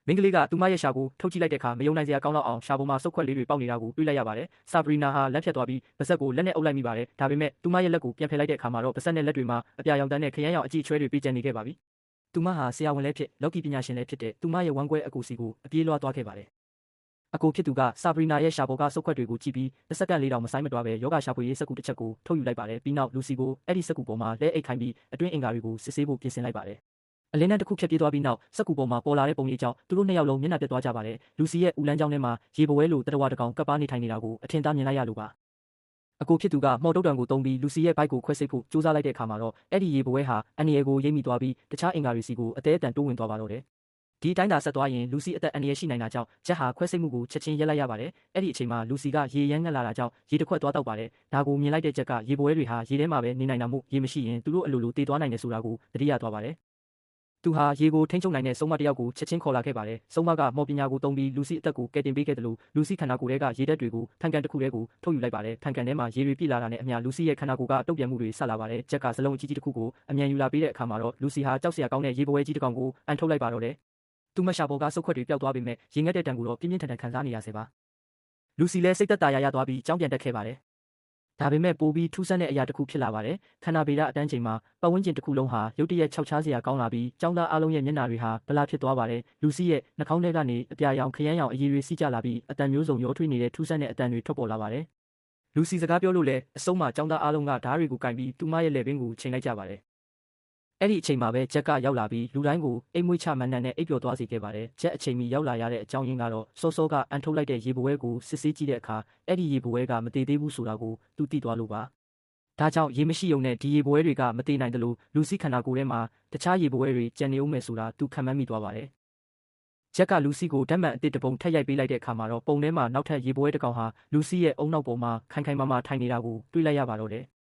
မင်းကလေးကသူမရဲ့ရှာကိုထုတ်ကြည့်လိုက်တဲ့အခါမယုံနိုင်စရာကောင်းတော့အောင်ရှာပေါ်မှာစုပ်ခွက်လေးတွေပေါက်နေတာကိုတွေ့လိုက်ရပါတယ်။ဆာဘရီနာဟာလက်ဖြတ်သွားပြီးပါးစပ်ကိုလက်နဲ့အုပ်လိုက်မိပါတယ်။ဒါပေမဲ့သူမရဲ့လက်ကိုပြန်ဖယ်လိုက်တဲ့အခါမှာတော့ပါးစပ်နဲ့လက်တွေမှာအပြာရောင်တန်းနဲ့ခရမ်းရောင်အကြည့်ချွဲတွေပြေးကျန်နေခဲ့ပါပြီ။သူမဟာဆရာဝန်လည်းဖြစ်လော်ကီပညာရှင်လည်းဖြစ်တဲ့သူမရဲ့ဝမ်းကွဲအကူစီကိုအပြေးလွှားသွားခဲ့ပါတယ်။အကိုဖြစ်သူကဆာဘရီနာရဲ့ရှာပေါ်ကစုပ်ခွက်တွေကိုကြည့်ပြီးတစ်စက္ကန့်လေးတောင်မဆိုင်မတွားပဲယောဂရှာဖွေရေးစက္ကူတစ်ချက်ကိုထုတ်ယူလိုက်ပါတယ်။ပြီးနောက်လူစီကိုအဲ့ဒီစက္ကူပေါ်မှာလဲအိတ်ခိုင်းပြီးအတွင်းအင်္ဂါတွေကိုစစ်ဆေးဖို့ပြင်ဆင်လိုက်ပါတယ်။အလင်းတန်းတစ်ခုဖြတ်ပြေးသွားပြီးနောက်စက္ကူပေါ်မှာပေါ်လာတဲ့ပုံရိပ်ကြောင့်သူတို့နှစ်ယောက်လုံးမျက်နှာပြတ်သွားကြပါတယ်။လူစီရဲ့ဦးလန်းချောင်းထဲမှာရေပွဲလိုတရဝတကောင်ကပ်ပါနေထိုင်နေတာကိုအထင်သားမြင်လိုက်ရလို့ပါ။အကိုဖြစ်သူကမော်တုတ်တံကိုတုံးပြီးလူစီရဲ့ဘိုက်ကိုခွဲစိတ်ဖို့ကြိုးစားလိုက်တဲ့အခါမှာတော့အဲ့ဒီရေပွဲဟာအန်နီယယ်ကိုရိပ်မိသွားပြီးတခြားအင်္ဂါတွေစီကိုအသေးအတန်တိုးဝင်သွားပါတော့တယ်။ဒီအတိုင်းသာဆက်သွားရင်လူစီအသက်အန္တရာယ်ရှိနိုင်တာကြောင့်ဂျက်ဟာခွဲစိတ်မှုကိုချက်ချင်းရပ်လိုက်ရပါတယ်။အဲ့ဒီအချိန်မှာလူစီကရေရမ်းငတ်လာတာကြောင့်ရေတစ်ခွက်သွားတောက်ပါတယ်။ဒါကိုမြင်လိုက်တဲ့ဂျက်ကရေပွဲတွေဟာရေထဲမှာပဲနေနိုင်တာမို့ရေမရှိရင်သူတို့အလိုလိုတေးသွားနိုင်တယ်ဆိုတာကိုသတိရသွားပါတယ်။သူဟာရေကိုထိန်းချုပ်နိုင်တဲ့ဆုံးမတစ်ယောက်ကိုချက်ချင်းခေါ်လာခဲ့ပါတယ်။ဆုံးမကမော်ပညာကိုတုံးပြီးလူစီအသက်ကိုကယ်တင်ပေးခဲ့တယ်လို့လူစီခန္ဓာကိုယ်ထဲကရေဓာတ်တွေကိုဖန်ကန်တစ်ခုတည်းကိုထုတ်ယူလိုက်ပါတယ်။ဖန်ကန်ထဲမှာရေတွေပြည့်လာတာနဲ့အမျှလူစီရဲ့ခန္ဓာကိုယ်ကတုံ့ပြန်မှုတွေဆက်လာပါတယ်။ဂျက်ကစလုံးအကြီးကြီးတစ်ခုကိုအမြန်ယူလာပေးတဲ့အခါမှာတော့လူစီဟာကြောက်စရာကောင်းတဲ့ရေပွဲကြီးတစ်ကောင်ကိုအန်ထုတ်လိုက်ပါတော့တယ်။သူမရှာပေါ်ကစုပ်ခွက်တွေပျောက်သွားပေမဲ့ရေငတ်တဲ့တံကိုတော့ပြင်းပြင်းထန်ထန်ခံစားနေရစေပါ။လူစီလည်းစိတ်သက်သာရသွားပြီးကြောင်းပြန်တက်ခဲ့ပါတယ်။ဒါပေမဲ့ပိုပြီးထူးဆန်းတဲ့အရာတစ်ခုဖြစ်လာပါတယ်။ခန္ဓာဗေဒအတန်းချိန်မှာပတ်ဝန်းကျင်တစ်ခုလုံးဟာရုတ်တရက်ခြောက်ခြားစရာကောင်းလာပြီးကျောင်းသားအလုံးရဲ့မျက်နှာတွေဟာဗလာဖြစ်သွားပါတယ်။လူစီရဲ့နှာခေါင်းထဲကနေအပြာရောင်ခရမ်းရောင်အရည်တွေစီးကျလာပြီးအတန်မျိုးစုံရောထွေးနေတဲ့ထူးဆန်းတဲ့အတန်တွေထွက်ပေါ်လာပါတယ်။လူစီစကားပြောလို့လည်းအဆုံးမှာကျောင်းသားအလုံးကဓာတ်တွေကိုကင်ပြီးသူမရဲ့လက်ပင်ကိုချိန်လိုက်ကြပါတယ်။အဲ့ဒီအချိန်မှာပဲဂျက်ကရောက်လာပြီးလူတိုင်းကိုအိမ်မွေးချမန်းနန်းနဲ့အိပ်ပျော်သွားစေခဲ့ပါတယ်။ဂျက်အချိန်မီရောက်လာရတဲ့အကြောင်းရင်းကတော့စောစောကအန်ထုတ်လိုက်တဲ့ရေပွဲကိုစစ်ဆေးကြည့်တဲ့အခါအဲ့ဒီရေပွဲကမသေးသေးဘူးဆိုတာကိုသူသိသွားလို့ပါ။ဒါကြောင့်ရေမရှိုံနဲ့ဒီရေပွဲတွေကမသေးနိုင်တယ်လို့လူစီခန္ဓာကိုယ်ထဲမှာတခြားရေပွဲတွေကျန်နေဦးမယ်ဆိုတာသူခံမှန်းမိသွားပါတယ်။ဂျက်ကလူစီကိုဓာတ်မှန်အတစ်တပုံထက်ရိုက်ပေးလိုက်တဲ့အခါမှာတော့ပုံထဲမှာနောက်ထပ်ရေပွဲတစ်ကောင်ဟာလူစီရဲ့အုံနောက်ပေါ်မှာခိုင်ခိုင်မာမာထိုင်နေတာကိုတွေ့လိုက်ရပါတော့တယ်။